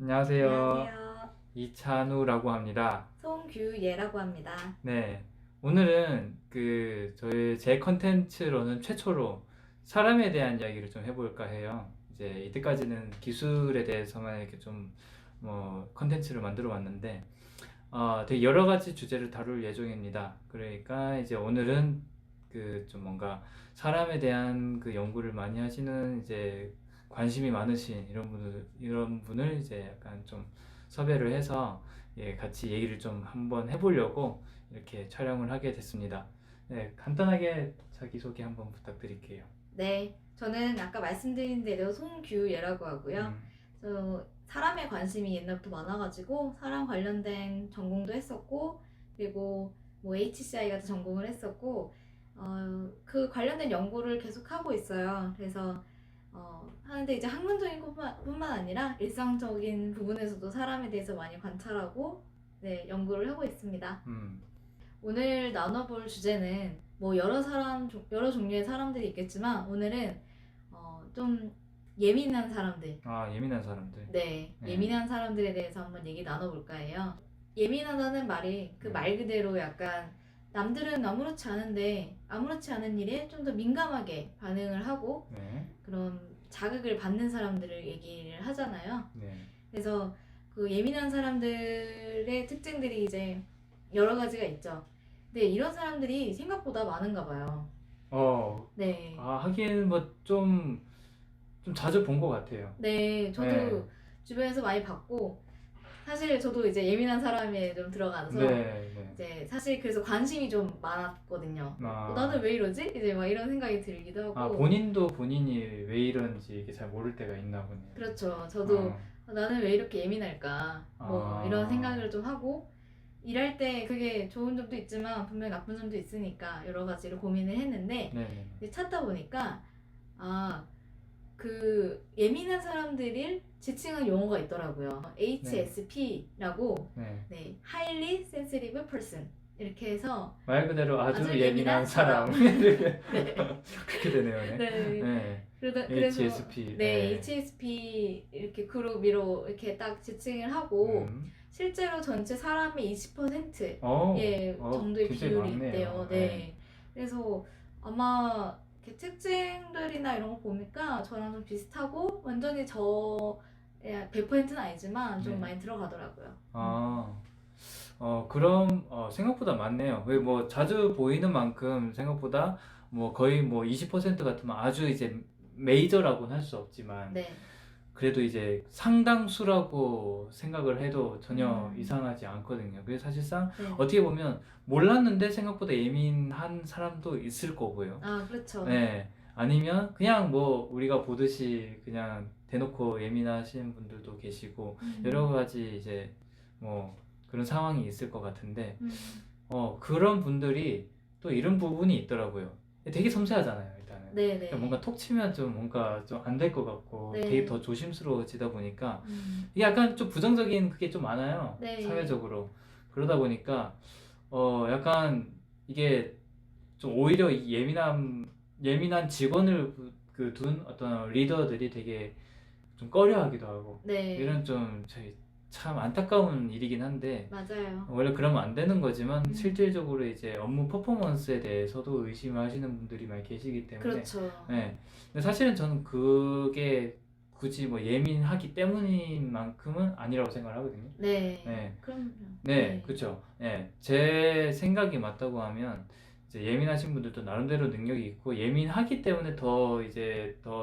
안녕하세요. 안녕하세요. 이찬우라고 합니다. 송규예라고 합니다. 네. 오늘은 제 컨텐츠로는 최초로 사람에 대한 이야기를 좀 해볼까 해요. 이제 이때까지는 기술에 대해서만 이렇게 좀 컨텐츠를 만들어 왔는데, 되게 여러 가지 주제를 다룰 예정입니다. 그러니까 이제 오늘은 좀 뭔가 사람에 대한 연구를 많이 하시는 이제 관심이 많으신 이런 분을 이제 약간 좀 섭외를 해서 같이 얘기를 좀 한번 해보려고 이렇게 촬영을 하게 됐습니다. 네, 간단하게 자기소개 한번 부탁드릴게요. 네, 저는 아까 말씀드린 대로 송규예라고 하고요. 음, 저 사람에 관심이 옛날부터 많아가지고 사람 관련된 전공도 했었고, 그리고 뭐 HCI 같은 전공을 했었고, 그 관련된 연구를 계속 하고 있어요. 그래서 하는데 이제 학문적인 뿐만 아니라 일상적인 부분에서도 사람에 대해서 많이 관찰하고, 네, 연구를 하고 있습니다. 음. 오늘 나눠볼 주제는 뭐 여러 종류의 사람들이 있겠지만 오늘은 좀 예민한 사람들, 예민한 사람들. 네, 네. 예민한 사람들에 대해서 한번 얘기 나눠볼까 해요. 예민하다는 말이 그 네. 말 그대로 약간 남들은 아무렇지 않은 일에 좀 더 민감하게 반응을 하고 네. 그런 자극을 받는 사람들을 얘기를 하잖아요. 네. 그래서 그 예민한 사람들의 특징들이 이제 여러 가지가 있죠. 근데 이런 사람들이 생각보다 많은가 봐요. 네. 하긴 좀 자주 본 것 같아요. 네, 네. 저도 주변에서 많이 봤고, 사실 저도 이제 예민한 사람에 좀 들어가서, 네, 네. 이제 사실 그래서 관심이 좀 많았거든요. 아. 나는 왜 이러지? 이제 막 이런 생각이 들기도 하고. 본인도 본인이 왜 이런지 이게 잘 모를 때가 있나 보네요. 그렇죠. 저도 나는 왜 이렇게 예민할까? 뭐 아. 이런 생각을 좀 하고, 일할 때 그게 좋은 점도 있지만 분명히 나쁜 점도 있으니까 여러 가지로 고민을 했는데, 네네. 이제 찾다 보니까, 그 예민한 사람들을 지칭한 용어가 있더라고요. HSP라고, 네. 네, Highly Sensitive Person 이렇게 해서 말 그대로 아주 아주 예민한 예민한 사람. 사람. 이렇게 네, 그렇게 되네요. 네. 네. 네. 그래서 HSP. 네, HSP 이렇게 그룹으로 이렇게 딱 지칭을 하고 실제로 전체 사람의 20%의 정도의 굉장히 비율이 많네요. 있대요. 네. 그래서 아마 이렇게 특징들이나 이런 거 보니까 저랑 좀 비슷하고 완전히 저 100%는 아니지만 좀 네. 많이 들어가더라고요. 그럼 생각보다 많네요. 왜 뭐 자주 보이는 만큼 생각보다 뭐 거의 뭐 20% 같으면 아주 이제 메이저라고는 할 수 없지만 네. 그래도 이제 상당수라고 생각을 해도 전혀 음. 이상하지 않거든요. 그래서 사실상 네. 어떻게 보면 몰랐는데 생각보다 예민한 사람도 있을 거고요. 그렇죠. 네. 아니면 그냥 뭐 우리가 보듯이 그냥 대놓고 예민하신 분들도 계시고 여러 가지 이제 뭐 그런 상황이 있을 것 같은데 그런 분들이 또 이런 부분이 있더라고요. 되게 섬세하잖아요, 일단은. 네네. 그러니까 뭔가 톡 치면 좀 뭔가 좀 안 될 것 같고 네. 되게 더 조심스러워지다 보니까 이게 약간 좀 부정적인 그게 좀 많아요. 네. 사회적으로. 그러다 보니까 약간 이게 좀 오히려 이 예민한 직원을 둔 어떤 리더들이 되게 좀 꺼려하기도 하고 네. 이런 좀 참 안타까운 일이긴 한데 맞아요. 원래 그러면 안 되는 거지만 실질적으로 이제 업무 퍼포먼스에 대해서도 의심하시는 분들이 많이 계시기 때문에 그렇죠. 네. 근데 사실은 저는 그게 굳이 뭐 예민하기 때문인 만큼은 아니라고 생각을 하거든요. 네. 네. 그럼요. 네, 그렇죠. 네, 제 생각이 맞다고 하면 이제 예민하신 분들도 나름대로 능력이 있고 예민하기 때문에 더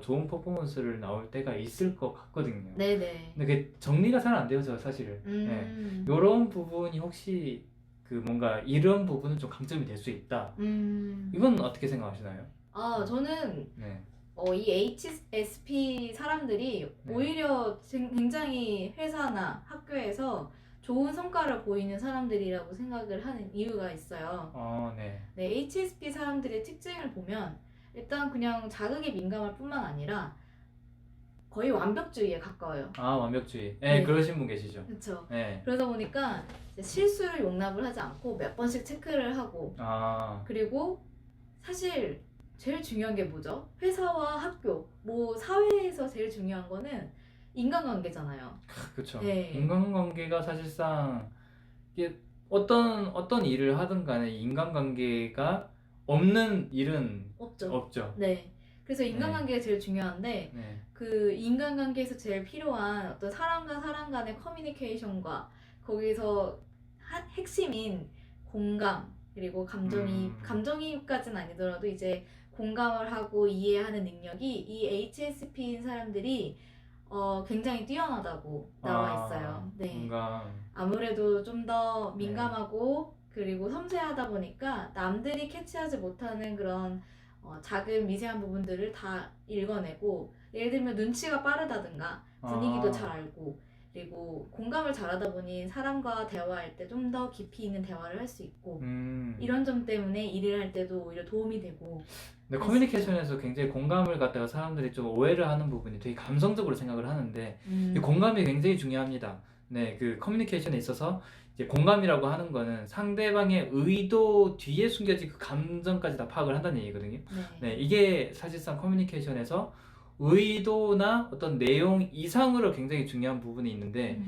좋은 퍼포먼스를 나올 때가 있을 것 같거든요. 네네. 근데 그게 정리가 잘 안 돼요, 저 사실은. 네. 이런 부분이 혹시 뭔가 이런 부분은 좀 강점이 될 수 있다. 이건 어떻게 생각하시나요? 저는 네. 이 HSP 사람들이 네. 오히려 굉장히 회사나 학교에서 좋은 성과를 보이는 사람들이라고 생각을 하는 이유가 있어요. 네. 네, HSP 사람들의 특징을 보면 일단 그냥 자극에 민감할 뿐만 아니라 거의 완벽주의에 가까워요. 완벽주의. 네. 그러신 분 계시죠. 그렇죠. 네. 그러다 보니까 이제 실수를 용납을 하지 않고 몇 번씩 체크를 하고 그리고 사실 제일 중요한 게 뭐죠? 회사와 학교, 뭐 사회에서 제일 중요한 거는 인간관계잖아요. 그렇죠. 네. 인간관계가 사실상 이게 어떤 일을 하든 간에 인간관계가 없는 일은 없죠. 없죠. 네. 그래서 네. 인간관계가 제일 중요한데 네. 그 인간관계에서 제일 필요한 어떤 사람과 사람 간의 커뮤니케이션과 거기서 핵심인 공감 그리고 감정이입까지는 아니더라도 이제 공감을 하고 이해하는 능력이 이 HSP인 사람들이 굉장히 뛰어나다고 나와 있어요. 네. 뭔가 아무래도 좀 더 민감하고 그리고 섬세하다 보니까 남들이 캐치하지 못하는 그런 작은 미세한 부분들을 다 읽어내고 예를 들면 눈치가 빠르다든가 분위기도 잘 알고 그리고 공감을 잘하다 보니 사람과 대화할 때 좀 더 깊이 있는 대화를 할 수 있고 이런 점 때문에 일을 할 때도 오히려 도움이 되고 근데 커뮤니케이션에서 굉장히 공감을 갖다가 사람들이 좀 오해를 하는 부분이 되게 감성적으로 생각을 하는데 이 공감이 굉장히 중요합니다. 네, 그 커뮤니케이션에 있어서 이제 공감이라고 하는 거는 상대방의 의도 뒤에 숨겨진 그 감정까지 다 파악을 한다는 얘기거든요. 네, 이게 사실상 커뮤니케이션에서 의도나 어떤 내용 이상으로 굉장히 중요한 부분이 있는데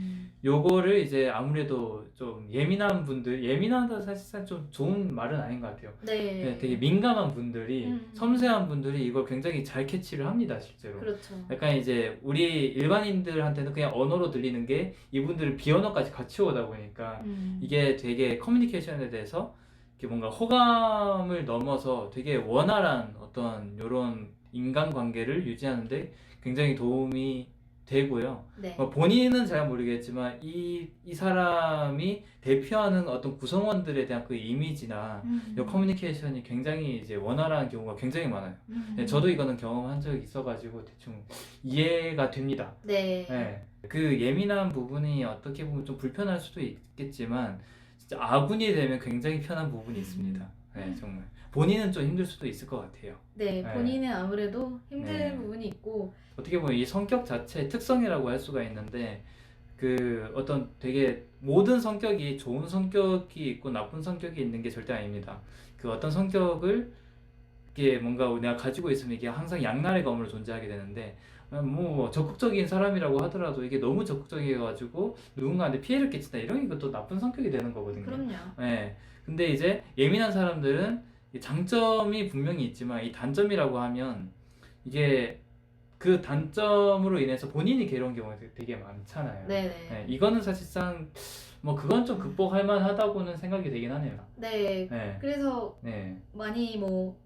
요거를 이제 아무래도 좀 예민하다 사실상 좀 좋은 말은 아닌 것 같아요. 네, 되게 민감한 분들이 섬세한 분들이 이걸 굉장히 잘 캐치를 합니다, 실제로. 그렇죠. 약간 이제 우리 일반인들한테는 그냥 언어로 들리는 게 이분들은 비언어까지 같이 오다 보니까 이게 되게 커뮤니케이션에 대해서 이렇게 뭔가 호감을 넘어서 되게 원활한 어떤 요런 인간관계를 유지하는데 굉장히 도움이 되고요. 네. 본인은 잘 모르겠지만 이 사람이 대표하는 어떤 구성원들에 대한 그 이미지나 이 커뮤니케이션이 굉장히 이제 원활한 경우가 굉장히 많아요. 네, 저도 이거는 경험한 적이 있어가지고 대충 이해가 됩니다. 네. 네. 그 예민한 부분이 어떻게 보면 좀 불편할 수도 있겠지만 진짜 아군이 되면 굉장히 편한 부분이 있습니다. 네, 정말. 본인은 좀 힘들 수도 있을 것 같아요. 네, 본인은 아무래도 힘든 네. 부분이 있고 어떻게 보면 이 성격 자체의 특성이라고 할 수가 있는데 그 어떤 되게 모든 성격이 좋은 성격이 있고 나쁜 성격이 있는 게 절대 아닙니다. 그 어떤 성격을 이게 뭔가 내가 가지고 있으면 이게 항상 양날의 검으로 존재하게 되는데 뭐 적극적인 사람이라고 하더라도 이게 너무 적극적이어가지고 누군가한테 피해를 끼친다 이런 게 또 나쁜 성격이 되는 거거든요. 그럼요. 네. 근데 이제 예민한 사람들은 이 장점이 분명히 있지만 이 단점이라고 하면 이게 그 단점으로 인해서 본인이 괴로운 경우가 되게 많잖아요. 네네. 네, 이거는 사실상 뭐 그건 좀 극복할 만하다고는 생각이 되긴 하네요. 네. 네. 그래서 네. 많이 뭐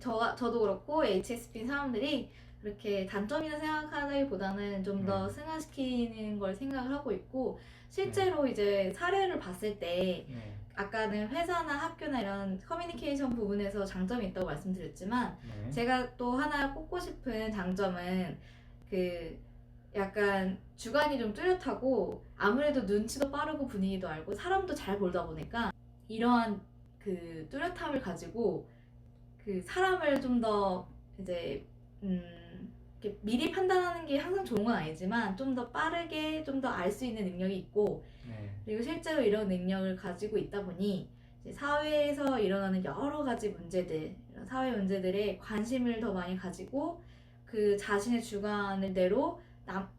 저도 그렇고 HSP 사람들이 그렇게 단점이라 생각하기보다는 좀 더 승화시키는 걸 생각을 하고 있고 실제로 이제 사례를 봤을 때 네. 아까는 회사나 학교나 이런 커뮤니케이션 부분에서 장점이 있다고 말씀드렸지만 네. 제가 또 하나 꼽고 싶은 장점은 그 약간 주관이 좀 뚜렷하고 아무래도 눈치도 빠르고 분위기도 알고 사람도 잘 보다 보니까 이러한 그 뚜렷함을 가지고 그 사람을 좀 더 이제 이렇게 미리 판단하는 게 항상 좋은 건 아니지만 좀 더 빠르게 좀 더 알 수 있는 능력이 있고 네. 그리고 실제로 이런 능력을 가지고 있다 보니 이제 사회에서 일어나는 여러 가지 문제들, 이런 사회 문제들에 관심을 더 많이 가지고 그 자신의 주관대로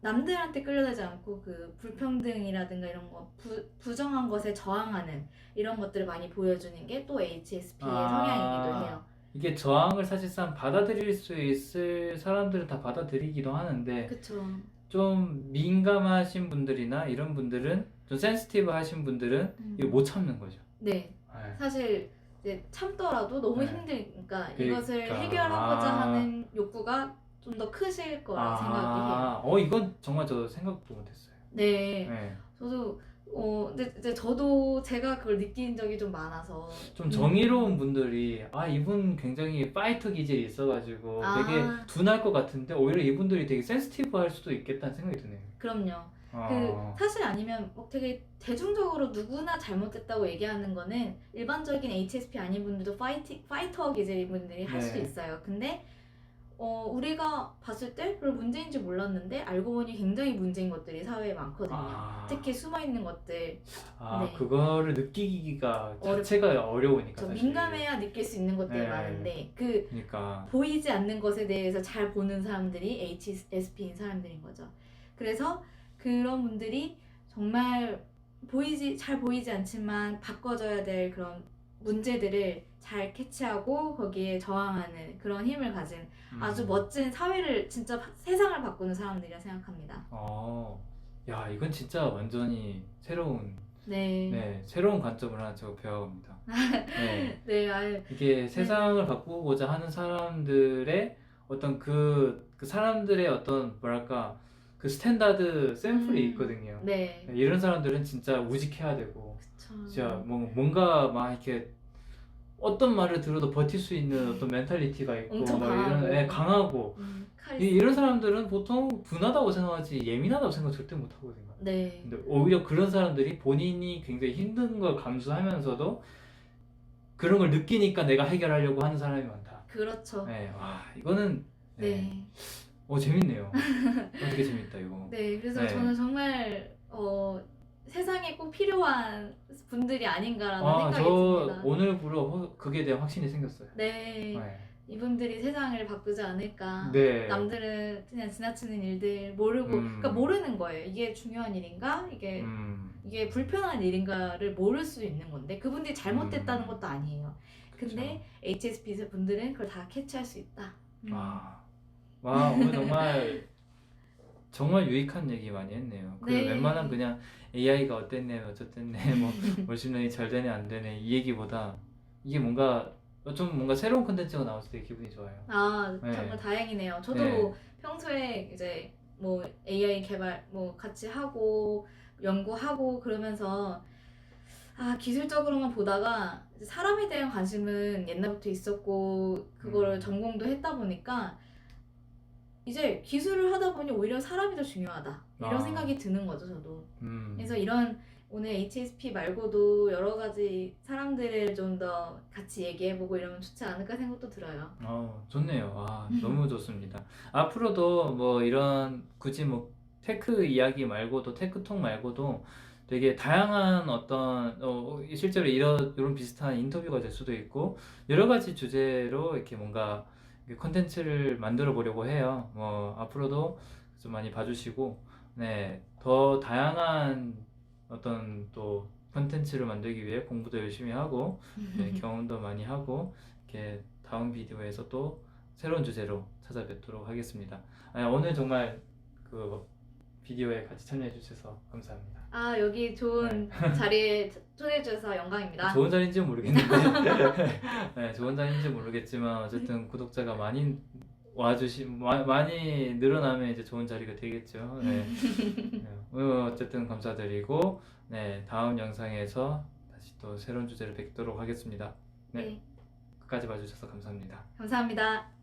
남들한테 끌려다지 않고 그 불평등이라든가 이런 거 부정한 것에 저항하는 이런 것들을 많이 보여주는 게 또 HSP의 성향이기도 해요. 이게 저항을 사실상 받아들일 수 있을 사람들은 다 받아들이기도 하는데 그쵸. 좀 민감하신 분들이나 이런 분들은 좀 센시티브 하신 분들은 이거 못 참는 거죠. 네. 네. 사실 이제 참더라도 너무 네. 힘드니까 그러니까. 이것을 해결하고자 하는 욕구가 좀 더 크실 거라 생각이 해요. 이건 정말 저 생각도 못했어요. 네. 네. 저도 근데 이제 저도 제가 그걸 느낀 적이 좀 많아서 좀 정의로운 분들이 이분 굉장히 파이터 기질이 있어가지고 되게 둔할 것 같은데 오히려 이분들이 되게 센시티브 할 수도 있겠다는 생각이 드네요. 그럼요. 그 사실 아니면 뭐 되게 대중적으로 누구나 잘못됐다고 얘기하는 거는 일반적인 HSP 아닌 분들도 파이터 기질인 분들이 할 수도 있어요. 근데 우리가 봤을 때 별로 문제인지 몰랐는데 알고 보니 굉장히 문제인 것들이 사회에 많거든요. 특히 숨어있는 것들. 네. 그거를 느끼기가 자체가 어려우니까 사실. 민감해야 느낄 수 있는 것들이 많은데 그러니까. 보이지 않는 것에 대해서 잘 보는 사람들이 HSP인 사람들인 거죠. 그래서 그런 분들이 정말 잘 보이지 않지만 바꿔줘야 될 그런 문제들을 잘 캐치하고 거기에 저항하는 그런 힘을 가진 아주 멋진 사회를 진짜 세상을 바꾸는 사람들이라 생각합니다. 야, 이건 진짜 완전히 새로운, 네. 네, 새로운 관점을 하나 제가 배워갑니다. 네, 네, 아유, 이게 세상을 바꾸고자 하는 사람들의 어떤 그 사람들의 어떤 뭐랄까 그 스탠다드 샘플이 있거든요. 네. 네, 이런 사람들은 진짜 우직해야 되고, 그쵸. 진짜 뭔가 막 이렇게 어떤 말을 들어도 버틸 수 있는 어떤 멘탈리티가 있고, 엄청 막 강하고. 이런, 강하고, 카리스마. 이런 사람들은 보통 둔하다고 생각하지 예민하다고 생각 절대 못 하거든요. 네. 근데 오히려 그런 사람들이 본인이 굉장히 힘든 걸 감수하면서도 그런 걸 느끼니까 내가 해결하려고 하는 사람이 많다. 그렇죠. 네, 와, 이거는 네. 재밌네요. 되게 재밌다 이거. 네, 그래서 네. 저는 정말 세상에 꼭 필요한 분들이 아닌가라는 생각이 저 듭니다. 오늘부로 그게 대한 확신이 생겼어요. 네, 네. 이분들이 세상을 바꾸지 않을까. 네. 남들은 그냥 지나치는 일들 모르고, 그러니까 모르는 거예요. 이게 중요한 일인가? 이게 불편한 일인가를 모를 수 있는 건데 그분들이 잘못됐다는 것도 아니에요. 근데 HSP 분들은 그걸 다 캐치할 수 있다. 와, 오늘 정말 유익한 얘기 많이 했네요. 그 네. 웬만한 그냥 AI가 어땠네, 어쨌네, 뭐 머신러닝 잘 되네, 안 되네 이 얘기보다 이게 뭔가 새로운 콘텐츠가 나왔을 때 기분이 좋아요. 네. 정말 다행이네요. 저도 네. 평소에 이제 뭐 AI 개발 뭐 같이 하고 연구하고 그러면서 기술적으로만 보다가 이제 사람에 대한 관심은 옛날부터 있었고 그거를 전공도 했다 보니까 이제 기술을 하다 보니 오히려 사람이 더 중요하다 이런 생각이 드는 거죠, 저도. 그래서 이런 오늘 HSP 말고도 여러 가지 사람들을 좀 더 같이 얘기해보고 이러면 좋지 않을까 생각도 들어요. 좋네요. 너무 좋습니다. 앞으로도 뭐 이런 굳이 뭐 테크 이야기 말고도 테크톡 말고도 되게 다양한 어떤 실제로 이런 비슷한 인터뷰가 될 수도 있고 여러 가지 주제로 이렇게 뭔가 컨텐츠를 만들어 보려고 해요. 뭐 앞으로도 좀 많이 봐주시고, 네, 더 다양한 어떤 또 컨텐츠를 만들기 위해 공부도 열심히 하고, 네, 경험도 많이 하고, 이렇게 다음 비디오에서 또 새로운 주제로 찾아뵙도록 하겠습니다. 오늘 정말 그 비디오에 같이 참여해 주셔서 감사합니다. 여기 좋은 자리에 초대해 주셔서 영광입니다. 좋은 자리인지는 모르겠는데 네, 좋은 자리인지 모르겠지만 어쨌든 구독자가 많이 많이 늘어나면 이제 좋은 자리가 되겠죠. 네. 오늘 어쨌든 감사드리고, 네, 다음 영상에서 다시 또 새로운 주제를 뵙도록 하겠습니다. 네. 끝까지 봐주셔서 감사합니다. 감사합니다.